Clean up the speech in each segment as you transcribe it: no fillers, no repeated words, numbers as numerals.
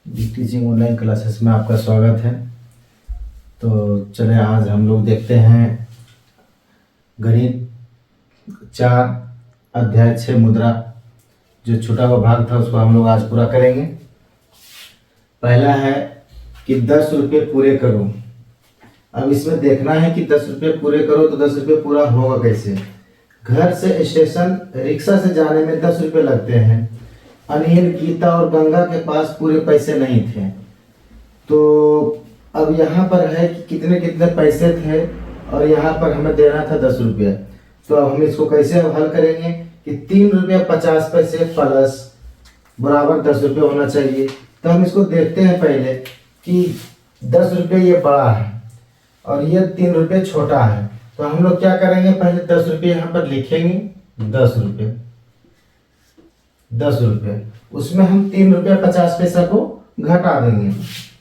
Teaching online classes में आपका स्वागत है। तो चले आज हम लोग देखते हैं गणित 4 अध्याय 6 मुद्रा। जो छूटा हुआ भाग था उसको हम लोग आज पूरा करेंगे। पहला है कि 10 रुपये पूरे करो। अब इसमें देखना है कि 10 रुपये पूरे करो तो 10 रुपये पूरा होगा कैसे। घर से स्टेशन रिक्शा से जाने में 10 रुपये लगते हैं। अनिल, गीता और गंगा के पास पूरे पैसे नहीं थे। तो अब यहाँ पर है कि कितने कितने पैसे थे और यहाँ पर हमें देना था 10 रुपये। तो अब हम इसको कैसे हल करेंगे कि 3 रुपये 50 पैसे प्लस बराबर 10 रुपये होना चाहिए। तो हम इसको देखते हैं पहले कि 10 रुपये ये बड़ा है और ये 3 रुपये छोटा है। तो हम लोग क्या करेंगे, पहले 10 रुपये यहाँ पर लिखेंगे। 10 रुपये उसमें हम 3 रुपये 50 पैसा को घटा देंगे।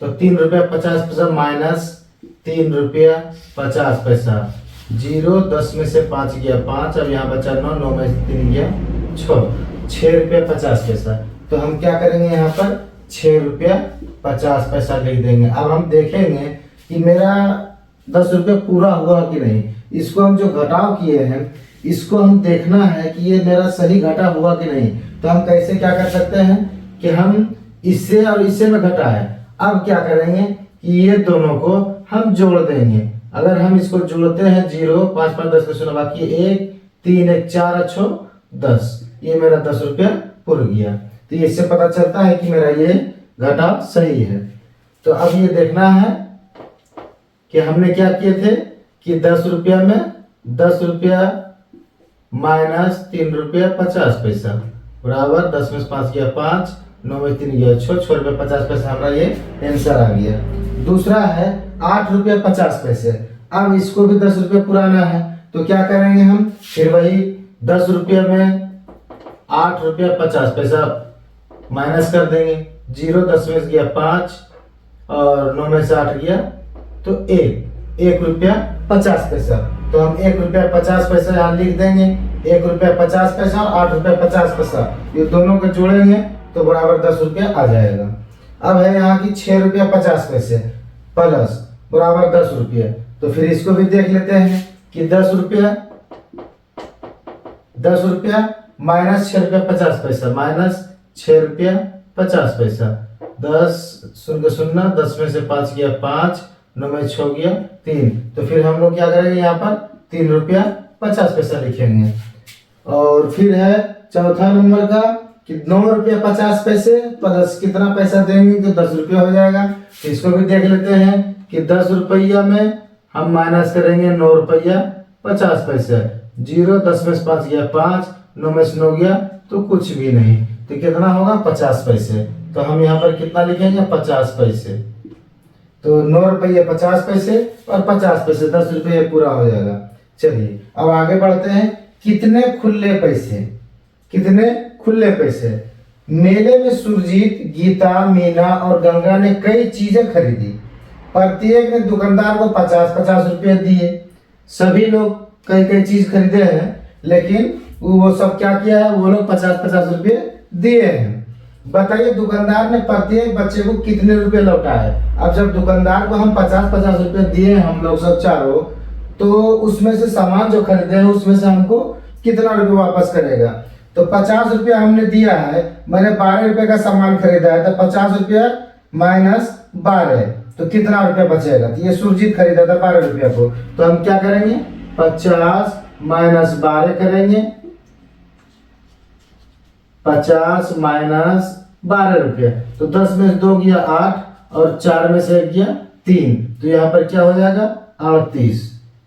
तो 3 रुपये 50 पैसा माइनस 3 रुपया 50 पैसा। 0 10 में से 5 गया 5, अब यहाँ बचा 9, 9 में से 3 गया 6 रुपये 50 पैसा। तो हम क्या करेंगे, यहाँ पर 6 रुपया 50 पैसा लिख देंगे। अब हम देखेंगे कि मेरा 10 रुपये पूरा हुआ कि नहीं। इसको हम जो घटाव किए हैं इसको हम देखना है कि ये मेरा सही घटा हुआ कि नहीं। तो हम कैसे क्या कर सकते हैं कि हम इससे और इससे में घटा है। अब क्या करेंगे कि ये दोनों को हम जोड़ देंगे। अगर हम इसको जोड़ते हैं 0 5 5 10 का शून्य बाकी 1 3 1 4 अच्छो 10, ये मेरा 10 रुपया पूरा गया। तो इससे पता चलता है कि मेरा ये घटाव सही है। तो अब ये देखना है कि हमने क्या किए थे कि 10 रुपया में 10 रुपया माइनस 3 रुपया 50 पैसा बराबर 10 में से 5 गया 5, 9 में 3 गया 6 रुपये 50 पैसा। हमारा ये आंसर आ गया। दूसरा है 8 रुपये 50 पैसे। अब इसको भी 10 रुपये पुराना है तो क्या करेंगे हम, फिर वही 10 रुपये में 8 रुपया 50 पैसा माइनस कर देंगे। 0 10 में से गया 5 और 9 में से 8 गया तो 1 रुपया 50 पैसा। तो हम 1 रुपया 50 पैसा यहाँ लिख देंगे। 1 रुपया 50 पैसा और 8 रुपया 50 पैसा, ये दोनों को जोड़ेंगे तो बराबर 10 रुपया आ जाएगा। अब है यहाँ की 6 रुपया 50 पैसे प्लस बराबर 10 रुपये। तो फिर इसको भी देख लेते हैं कि 10 रुपया माइनस 6 रुपया 50 पैसा माइनस 6 रुपया 50 पैसा। 10 0 0 10 में से 5 गया 5, 9 में 6 गया 3। तो फिर हम लोग क्या करेंगे, यहाँ पर 3 रुपया 50 पैसा लिखेंगे। और फिर है चौथा नंबर का कि 9 रुपया 50 पैसे प्लस कितना पैसा देंगे तो 10 रुपया हो जाएगा। तो इसको भी देख लेते हैं कि 10 रुपया में हम माइनस करेंगे 9 रुपया 50 पैसे। 0 10 में से 5 गया 5, 9 में से 9 गया तो कुछ भी नहीं, तो कितना होगा 50 पैसे। तो हम यहाँ पर कितना लिखेंगे 50 पैसे। तो 9 रुपये 50 पैसे और 50 पैसे 10 रुपये पूरा हो जाएगा। चलिए अब आगे बढ़ते हैं। कितने खुले पैसे। मेले में सुरजीत, गीता, मीना और गंगा ने कई चीजें खरीदी। प्रत्येक ने दुकानदार को 50-50 रुपये दिए। सभी लोग कई कई चीज खरीदे हैं लेकिन वो सब क्या किया है, वो लोग 50-50 रुपये दिए हैं। बताइए दुकानदार ने प्रत्येक बच्चे को कितने रुपए लौटाए। अब जब दुकानदार को हम 50-50 रुपये दिए हम लोग सब चारों, तो उसमें से सामान जो खरीदे हैं उसमें से हमको कितना रुपये वापस करेगा। तो 50 रुपया हमने दिया है, मैंने 12 रुपये का सामान खरीदा है, तो 50 रुपया माइनस 12 तो कितना रुपया बचेगा। तो ये सुरजीत खरीदा था 12 रुपया को, तो हम क्या करेंगे 50 माइनस 12 करेंगे। 50 माइनस 12 रुपया, तो 10 में से 2 गया 8 और 4 में से 1 गया 3, तो यहाँ पर क्या हो जाएगा 38।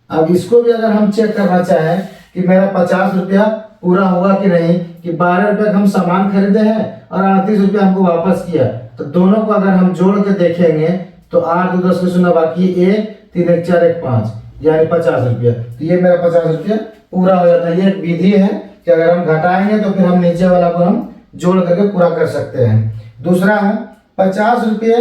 अब इसको भी अगर हम चेक करना चाहें कि मेरा 50 रुपया पूरा हुआ कि नहीं, कि 12 रुपये का हम सामान खरीदे हैं और 38 रुपया हमको वापस किया, तो दोनों को अगर हम जोड़ के देखेंगे तो 8 2 10 का शून्य बाकी 1 3 1 4 1 5 यानी 50 रुपया। तो ये मेरा 50 रुपया पूरा हो जाता है। ये एक विधि है कि अगर हम घटाएंगे तो फिर हम नीचे वाला को हम जोड़ करके पूरा कर सकते हैं। दूसरा है 50 रुपये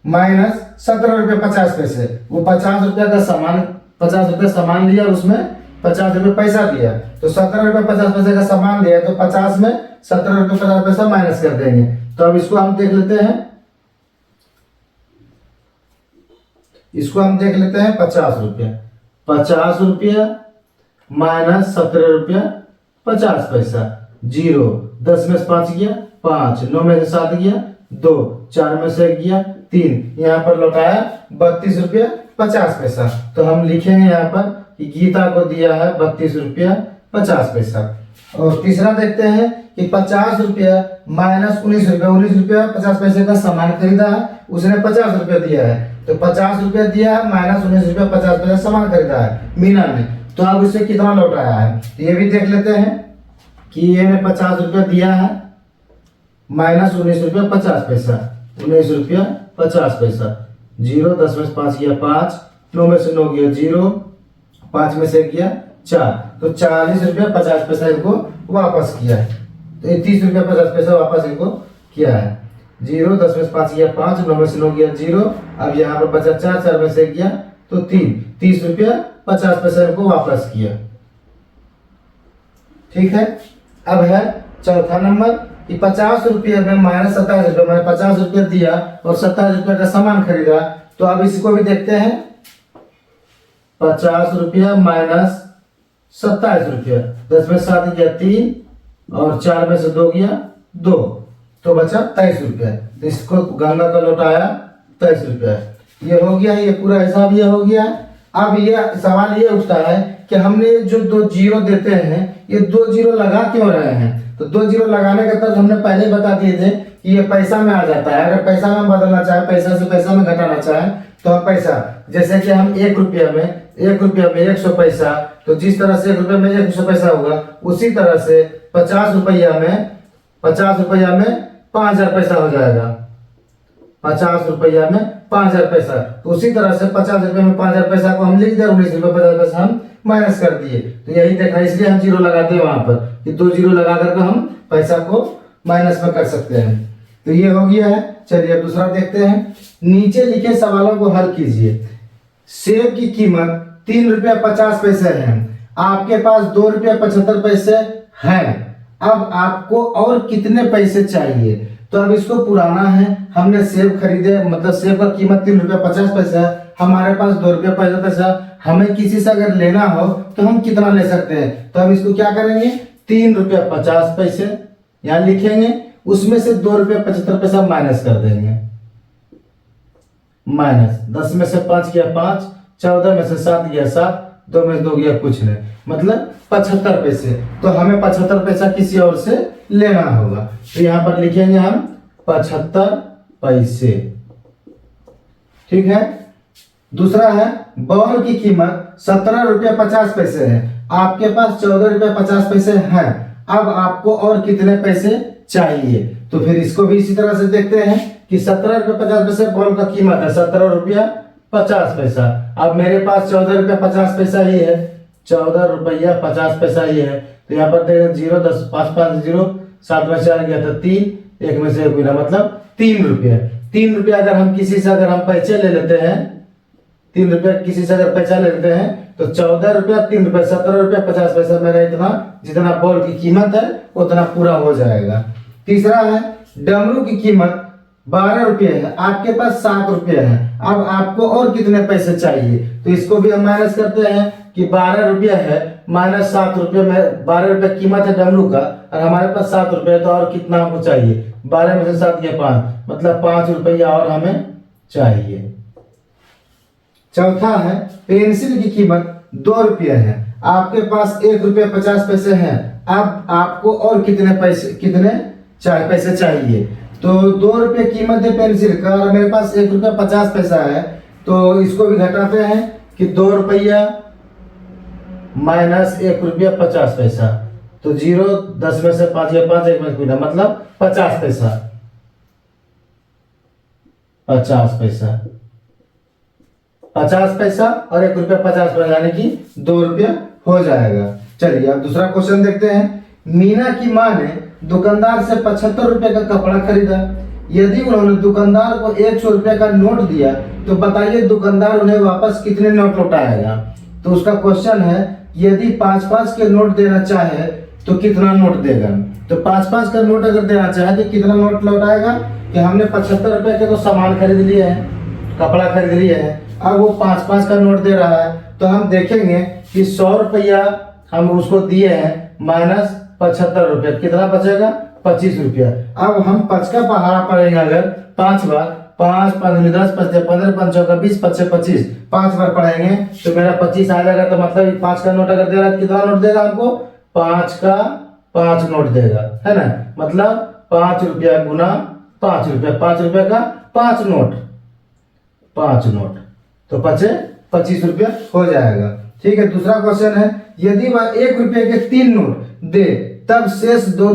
माइनस 17 रुपये 50 पैसे। वो 50 रुपया का सामान 50 रुपये सामान लिया और उसमें 50 रुपये पैसा दिया, तो 17 रुपये 50 पैसे का सामान लिया तो 50 में 17 रुपये 50 पैसा माइनस कर देंगे। तो अब इसको हम देख लेते हैं इसको हम देख लेते हैं 50 रुपया। 50 रुपया माइनस 17 रुपया 50 पैसा, 0, 10 में से 5 गया 5, 9 में से 7 गया 2, 4 में से 1 गया 3, यहाँ पर लौटाया 32 रुपया 50 पैसा। तो हम लिखेंगे यहाँ पर कि गीता को दिया है 32 रुपया 50 पैसा। और तीसरा देखते हैं कि 50 रुपया माइनस 19 रुपया, 19 रुपया 50 पैसे का सामान खरीदा है, उसने 50 रुपया दिया है। तो 50 रुपया दिया है माइनस 19 रुपया 50 पैसा सामान खरीदा है मीना ने। तो अब उसे कितना लौटाया है, तो ये भी देख लेते हैं कि ये ने 50 रुपया दिया है माइनस 19 रुपया 50 पैसा, 19 रुपया 50 पैसा, 0, 10 में से 5 गया 5, 9 में से 9 गया 0, 5 में से 1 गया 4, तो 40 रुपया 50 पैसा इनको वापस किया है। तो 30 रुपया 50 पैसा वापस इनको किया है। 0, 10 में से 5 गया 5, 9 में से 9 गया 0, अब यहाँ पर बचा 4, 4 में से 1 गया तो 3, 30 रुपया 50 पैसा इनको वापस किया। ठीक है। अब है चौथा नंबर कि 50 रुपये में माइनस 27 रुपये, मैंने 50 रुपये दिया और 27 रुपये का सामान खरीदा। तो अब इसको भी देखते हैं, 50 रुपया माइनस 27 रुपया, 10 में 7 गया 3 और 4 में से 2 गया 2, तो बचा 23 रुपया। तो इसको गंगा का लौटाया 23 रुपया। ये हो गया, ये पूरा हिसाब ये हो गया। अब ये सवाल ये उठता है कि हमने जो 2 जीरो देते हैं, ये 2 जीरो लगा क्यों रहे हैं। तो 2 जीरो लगाने का तर्क हमने पहले ही बता दिए थे कि ये पैसा में आ जाता है। अगर पैसा में बदलना चाहे, पैसा से पैसा में घटाना चाहे, तो हम पैसा, जैसे कि हम 1 रुपया में 100 पैसा, तो जिस तरह से 1 रुपये में 100 पैसा होगा, उसी तरह से 50 रुपया में 5000 पैसा हो जाएगा। 50 रुपया में 5000 पैसा, तो उसी तरह से 50 रुपये में 5000 पैसा को हम लिख दिया, 19 रुपये 50 पैसा हम माइनस कर दिए। तो यही देखा, इसलिए हम जीरो लगाते हैं वहां पर कि 2 जीरो लगा करके हम पैसा को माइनस में कर सकते हैं। तो ये हो गया है। चलिए अब दूसरा देखते हैं। नीचे लिखे सवालों को हल कीजिए। सेब की कीमत 3 रुपया 50 पैसे है, आपके पास 2 रुपया 75 पैसे है, अब आपको और कितने पैसे चाहिए। तो अब इसको पुराना है, हमने सेब खरीदे, मतलब सेब का कीमत 3 रुपया 50 पैसा है, हमारे पास 2 रुपया 75 पैसा, हमें किसी से अगर लेना हो तो हम कितना ले सकते हैं। तो हम इसको क्या करेंगे, 3 रुपया 50 पैसे यहाँ लिखेंगे, उसमें से 2 रुपया 75 पैसा माइनस कर देंगे। माइनस 10 में से 5 गया 5, 14 में से 7 गया 7, 2 में से 2 गया कुछ नहीं, मतलब 75 पैसे। तो हमें 75 पैसा किसी और से लेना होगा। तो यहाँ पर लिखेंगे हम 75 पैसे। ठीक है। दूसरा है, बॉल की कीमत 17 रुपया 50 पैसे है, आपके पास 14 रुपया 50 पैसे हैं, अब आपको और कितने पैसे चाहिए। तो फिर इसको भी इसी तरह से देखते हैं कि 17 रुपया 50 पैसे बॉल का कीमत है, 17 रुपया 50 पैसा। अब मेरे पास 14 रुपया 50 पैसा ही है, 14 रुपया 50 पैसा ही है। तो यहाँ पर देखें 0, 10, 5, 5, 0, 7 में 4 गया था 3, 1 में से 1 मिला, मतलब 3 रुपया। 3 रुपया अगर हम किसी से अगर हम पैसे ले लेते हैं, 3 रुपया किसी से अगर पैसा ले लेते हैं, तो 14 रुपया 3 रुपया 17 रुपया 50 पैसा मेरा इतना जितना बॉल की कीमत है उतना पूरा हो जाएगा। तीसरा है, डमरू की कीमत 12 रुपये है, आपके पास 7 रुपये है, अब आपको और कितने पैसे चाहिए। तो इसको भी हम माइनस करते हैं कि 12 रुपया है माइनस 7 रुपये में, 12 रुपये कीमत है डमरू का और हमारे पास 7 रुपये, तो और कितना हमको चाहिए। 12 में से 7 गया 5, मतलब 5 रुपया और हमें चाहिए। चौथा है, पेंसिल की कीमत 2 रुपये है, आपके पास 1 रुपया 50 पैसे हैं, अब आपको और कितने पैसे चाहिए। तो 2 रुपये कीमत है पेंसिल का और मेरे पास 1 रुपया 50 पैसा है, तो इसको भी घटाते हैं कि 2 रुपया माइनस 1 रुपया 50 पैसा, तो 0, 10 में से 5 या 5, 1 में से मतलब 50 पैसा, 50 पैसा, 50 पैसा और 1 रुपया 50 पैसा, यानी कि 2 रुपया हो जाएगा। चलिए अब दूसरा क्वेश्चन देखते हैं। मीना की माँ ने दुकानदार से 75 रुपए का कपड़ा खरीदा, यदि उन्होंने दुकानदार को 100 रुपए का नोट दिया तो बताइए दुकानदार उन्हें वापस कितने नोट लौटाएगा। तो उसका क्वेश्चन है, यदि 5-5 के नोट देना चाहे तो कितना नोट देगा। तो 5-5 का नोट अगर देना चाहे तो कितना नोट लौटाएगा कि हमने 75 रुपए के तो सामान खरीद लिए हैं, कपड़ा खरीद लिए हैं, अब वो 5-5 का नोट दे रहा है, तो हम देखेंगे कि 100 रुपया हम उसको दिए हैं माइनस 75 रुपया, कितना बचेगा 25 रुपया। अब हम 5 का पहाड़ा पड़ेंगे, अगर 5 बार, 5 5 10 15 15 5 चौका 20 25 25 5 बार पढ़ेंगे तो मेरा 25 आ जाएगा। तो मतलब 5 का नोट अगर दे रहा है तो कितना नोट देगा हमको, 5 का 5 नोट देगा, है ना। मतलब 5 रुपया गुना 5 रुपया, 5 रुपया का 5 नोट, 5 नोट, तो बचे 25 रुपया हो जाएगा। ठीक है, दूसरा क्वेश्चन है, यदि वह 1 रुपये के 3 नोट दे तब शेष 2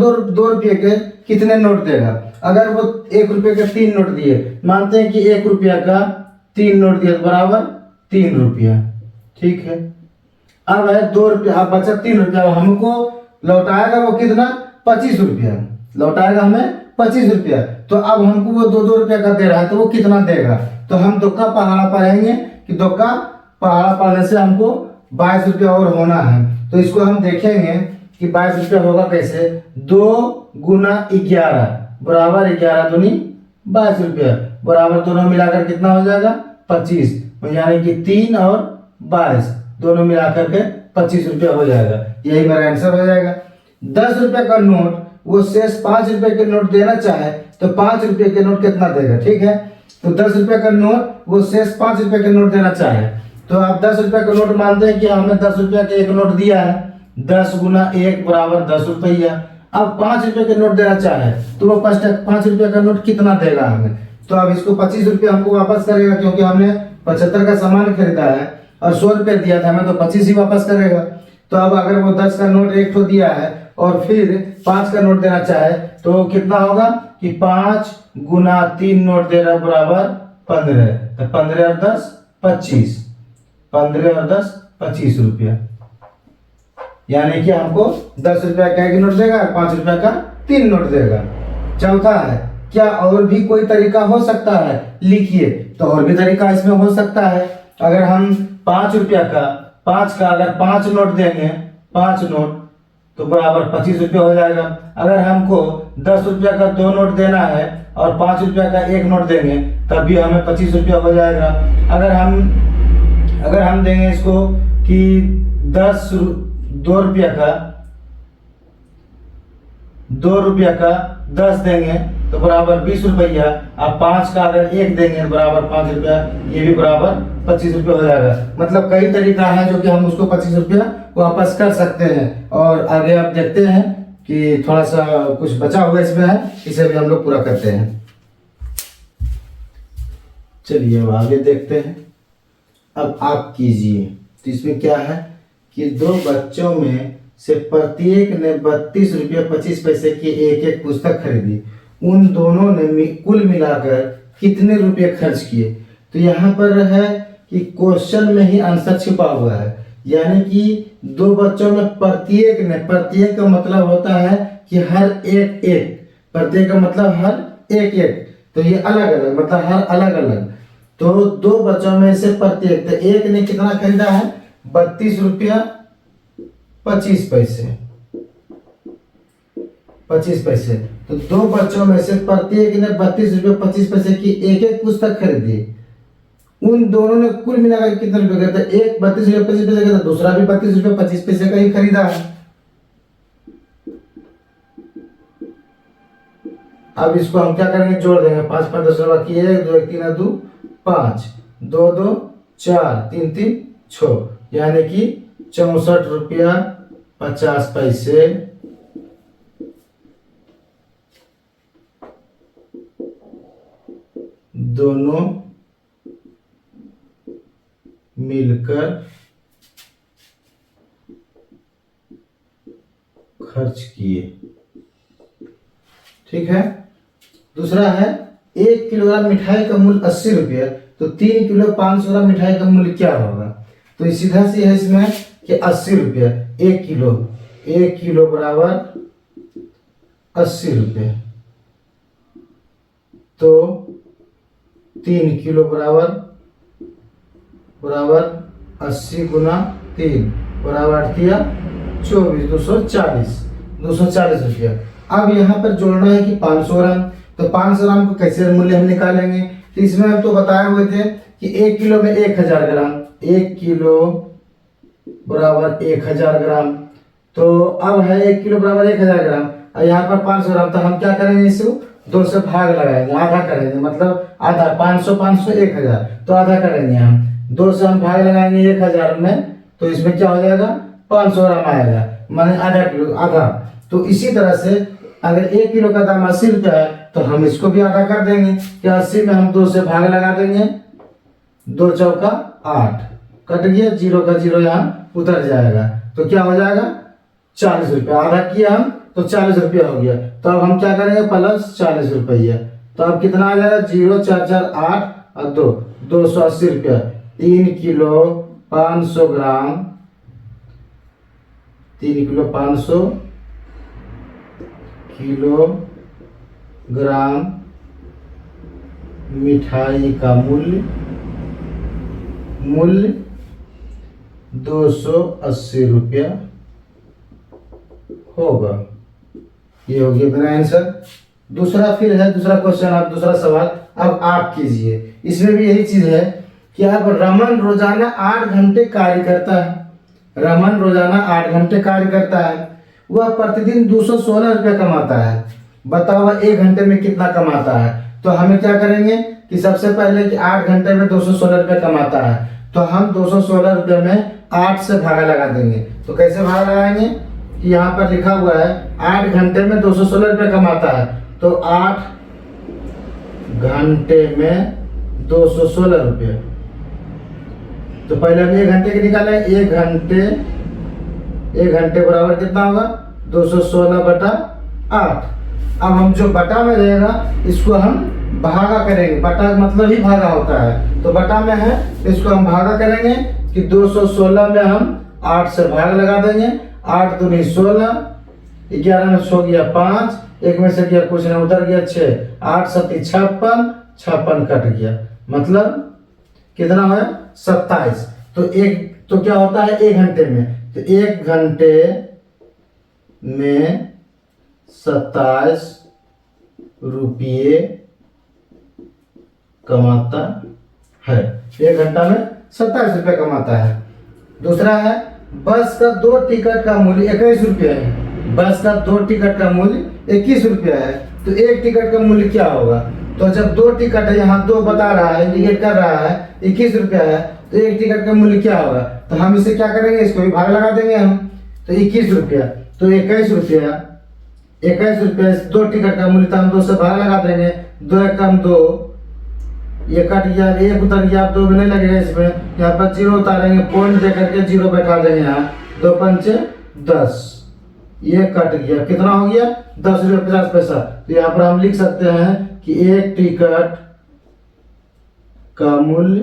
रुपये के कितने नोट देगा। अगर वो 1 रुपये के 3 नोट दिए, मानते हैं कि 1 रुपया का 3 नोट दिए बराबर 3 रुपया, ठीक है। अब है 2 रुपया, अब बचा 3 रुपया, हमको लौटाएगा वो कितना, 25 रुपया लौटाएगा हमें 25 रुपया। तो अब हमको वो 2 रुपया का दे रहा है, तो वो कितना देगा। तो हम दोका पहाड़ा पढ़ेंगे कि दोका पहाड़ा पढ़ने से हमको 22 रुपया और होना है। तो इसको हम देखेंगे कि 22 रुपया होगा कैसे, 2 गुना 11 बराबर 11 दूनी 22 रुपया, बराबर दोनों मिलाकर कितना हो जाएगा 25, यानी कि 3 और 22 दोनों मिलाकर के 25 रुपया हो जाएगा। यही मेरा आंसर हो जाएगा। 10 रुपये का नोट वो शेष 5 रुपये के नोट देना चाहे तो 5 रुपये के नोट कितना देगा, ठीक है। तो 10 रुपये का नोट वो शेष 5 रुपये के नोट देना चाहे, तो आप 10 रुपये का नोट मानते हैं कि हमें 10 रुपये का एक नोट दिया है, 10 गुना 1 बराबर 10 रुपया। अब 5 रुपये के नोट देना चाहे तो वो 5 रुपये का नोट कितना देगा हमें। तो अब इसको 25 रुपये हमको वापस करेगा, क्योंकि हमने 75 का सामान खरीदा है और 100 रुपये दिया था हमें, तो 25 ही वापस करेगा। तो अब अगर वो 10 का नोट एक ठो दिया है और फिर 5 का नोट देना चाहे तो कितना होगा कि 5 गुना 3 नोट दे रहा बराबर 15, तो 15 और 10 25, 15 और 10 25 रुपया, यानी कि हमको 10 रुपया का एक नोट देगा, 5 रुपया का 3 नोट देगा। चौथा है, क्या और भी कोई तरीका हो सकता है, लिखिए। तो और भी तरीका इसमें हो सकता है। अगर हम 5 रुपया का 5 का अगर 5 नोट देंगे, 5 नोट, तो बराबर 25 रुपया हो जाएगा। अगर हमको 10 रुपया का 2 नोट देना है और 5 रुपया का 1 नोट देंगे तब भी हमें 25 रुपया हो जाएगा। अगर हम देंगे इसको कि 2 रुपया का 10 देंगे तो बराबर 20 रुपया। अब 5 का अगर 1 देंगे बराबर 5 रुपया, ये भी बराबर 25 रुपया हो जाएगा। मतलब कई तरीका है जो कि हम उसको 25 रुपया वापस कर सकते हैं। और आगे आप देखते हैं कि थोड़ा सा कुछ बचा हुआ इसमें है, इसे भी हम लोग पूरा करते हैं। चलिए अब आगे देखते हैं। अब आप कीजिए, तो इसमें क्या है कि 2 बच्चों में से प्रत्येक ने 32 रुपया 25 पैसे की एक पुस्तक खरीदी। उन दोनों ने कुल मिलाकर कितने रुपए खर्च किए। तो यहाँ पर है कि क्वेश्चन में ही आंसर छिपा हुआ है, यानी कि 2 बच्चों में प्रत्येक ने, प्रत्येक का मतलब होता है कि हर एक, प्रत्येक का मतलब हर एक, तो ये अलग अलग मतलब हर अलग अलग। तो 2 बच्चों में से प्रत्येक, तो एक ने कितना खरीदा है 32 रुपया 25 पैसे, 25 पैसे। तो 2 बच्चों में से प्रत्येक ने 32 रुपये 25 पैसे की एक पुस्तक खरीदी। उन दोनों ने कुल मिलाकर कितने रुपए का, एक 32 रुपये 25 पैसे का, दूसरा भी 32 रुपये 25 पैसे का ही खरीदा है। अब इसको हम क्या करेंगे, जोड़ देंगे। 5 5 10 बाकी 1 2 1 3 2 5 2 2 4 3 3 6, यानी कि 64 रुपया 50 पैसे दोनों मिलकर खर्च किए। ठीक है। दूसरा है 1 किलोग्राम मिठाई का मूल्य 80 रुपया, तो 3 किलो 500 ग्राम मिठाई का मूल्य क्या होगा। तो सीधा सी है इसमें कि 80 रुपया 1 किलो, 1 किलो बराबर 80 रुपये, तो 3 किलो बराबर 80 गुना 3 बराबर 24 240 रुपया। अब यहाँ पर जोड़ना है कि 500 ग्राम, तो 500 ग्राम को कैसे मूल्य हम निकालेंगे। तो इसमें हम तो बताए हुए थे कि 1 किलो में 1000 ग्राम, 1 किलो बराबर 1000 ग्राम। तो अब है 1 किलो बराबर 1000 ग्राम और यहाँ पर 500 ग्राम। तो हम क्या करेंगे, इसको 2 से भाग लगाएंगे, आधा करेंगे, मतलब आधा 500 500 1000, तो आधा करेंगे हम 2 से हम भाग लगाएंगे 1000 में, तो इसमें क्या हो जाएगा 500 ग्राम आएगा, माने आधा किलो, आधा। तो इसी तरह से अगर 1 किलो का दाम 80 रुपया है तो हम इसको भी आधा कर देंगे कि 80 में हम 2 से भाग लगा देंगे, 2 चौका 8, कट गया, 0 का 0 यहाँ उतर जाएगा, तो क्या हो जाएगा 40 रुपया। आधा किया हम तो 40 रुपया हो गया। तो अब हम क्या करेंगे, प्लस 40 रुपया। तो अब कितना आ जाएगा, 0 4 4 8 और 2 280 रुपया। 3 किलो 500 ग्राम, 3 किलो 500 किलोग्राम मिठाई का मूल्य 280 रुपया होगा। ये हो गया मेरा आंसर। दूसरा फिर है, दूसरा क्वेश्चन, आप दूसरा सवाल अब आप कीजिए। इसमें भी यही चीज है कि अब रमन रोजाना 8 घंटे कार्य करता है, रमन रोजाना 8 घंटे कार्य करता है, वह प्रतिदिन 216 रुपया कमाता है। बताओ वह 1 घंटे में कितना कमाता है। तो हमें क्या करेंगे कि सबसे पहले कि 8 घंटे में 216 रुपया कमाता है, तो हम 216 रुपये में 8 से भागा लगा देंगे। तो कैसे भागा लगाएंगे कि यहाँ पर लिखा हुआ है 8 घंटे में 216 रुपये कमाता है, तो 8 घंटे में 216 रुपये। तो पहले हम 1 घंटे के निकालें, 1 घंटे बराबर कितना होगा 216 बटा 8। अब हम जो बटा में रहेगा इसको हम भागा करेंगे, बटा मतलब ही भागा होता है, तो बटा में है इसको हम भागा करेंगे कि 216 में हम 8 से भाग लगा देंगे। 8 दूनी 16, 11 में 100 गया 5, 1 में से गया कुछ नहीं उधर गया 6, 8 7 56, 56 कट गया, मतलब कितना है 27। तो क्या होता है 1 घंटे में, तो 1 घंटे में 27 रुपये कमाता है, 1 घंटा में 27 रुपये कमाता है। दूसरा है बस का 2 टिकट का मूल्य 21 रुपया है, बस का 2 टिकट का मूल्य 21 रुपया है, तो 1 टिकट का मूल्य क्या होगा। तो जब 2 टिकट है, यहाँ 2 बता रहा है, इंडिकेट कर रहा है, 21 रुपया है, तो 1 टिकट का मूल्य क्या होगा। तो हम इसे क्या करेंगे, इसको भी भाग लगा देंगे हम, तो 21 रुपया, तो 21 रुपया, 2 टिकट का मूल्य, तो हम 2 से भाग लगा देंगे, 2 1 कम 2, ये कट गया, 1 उतर गया, अब 2 भी नहीं लगेगा इसमें, यहाँ पर 0 उतारेंगे, पॉइंट दे करके 0 बैठा देंगे यहाँ, 2 पंचे 10, ये कट गया, कितना हो गया 10 रुपये 50 पैसा। तो यहाँ पर हम लिख सकते हैं कि 1 टिकट का मूल्य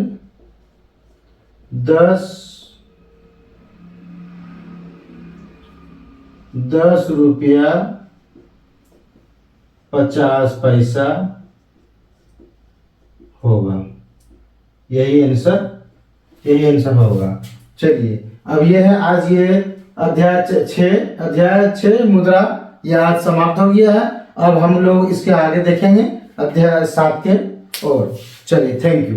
10 रुपया 50 पैसा होगा। यही आंसर होगा। चलिए अब ये है आज ये अध्याय 6 मुद्रा ये आज समाप्त हो गया है। अब हम लोग इसके आगे देखेंगे अध्याय 7 के। और चलिए, थैंक यू।